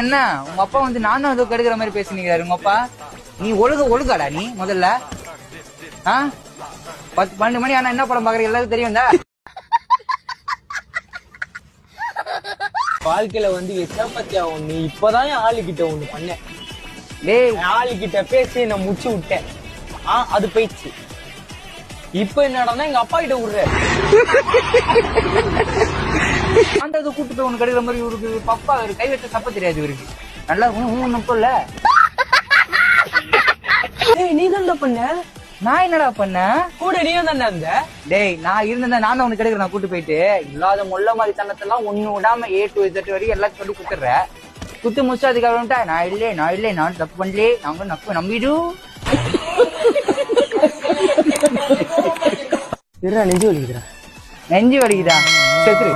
என்ன உங்க அப்பா வந்து நான் தான் ஏதோ கெடுக்கிற மாதிரி பேசுனீங்க உங்க அப்பா. நீ ஒழுகாடா நீ முதல்ல. 10-12 மணி ஆனா என்ன படம் பாக்குற எல்லாரும் தெரியும். வாழ்க்கையில வந்து எச்சப்பத்தியா ஒண்ணு இப்பதான் ஆளுகிட்ட ஒண்ணு பண்ணேன். டேய் ஆளுகிட்ட பேசி நான் முடிச்சு விட்டேன். அது போயிடுச்சு. இப்ப என்னடா எங்க அப்பா கிட்ட விடுற அந்த கூட்டு போய் ஒண்ணு கெடுக்கிற மாதிரி இவருக்கு பப்பா கை வச்ச சப்ப தெரியாது இவருக்கு. நல்லா நம்பல. நீ தான் பண்ண. நான் என்னடா பண்ண கூட நீ தானே இருந்த. டேய் நான் இருந்தேன் நான் தான் உனக்கு கிடைக்கிற. நான் கூட்டு போயிட்டு இல்லாத முள்ள மாதிரி தன்னத்தெல்லாம் ஒண்ணு விடாம A to Z வரைக்கும் எல்லாத்தையும் சொல்லி குத்துற. குத்து முடிச்சு அதுக்காக நான் இல்லை நான் தப்பு பண்ணலே நாங்க நம்பிடு. நெஞ்சு வலிக்குதுடா. நெஞ்சு வலிக்குதா செத்துரு.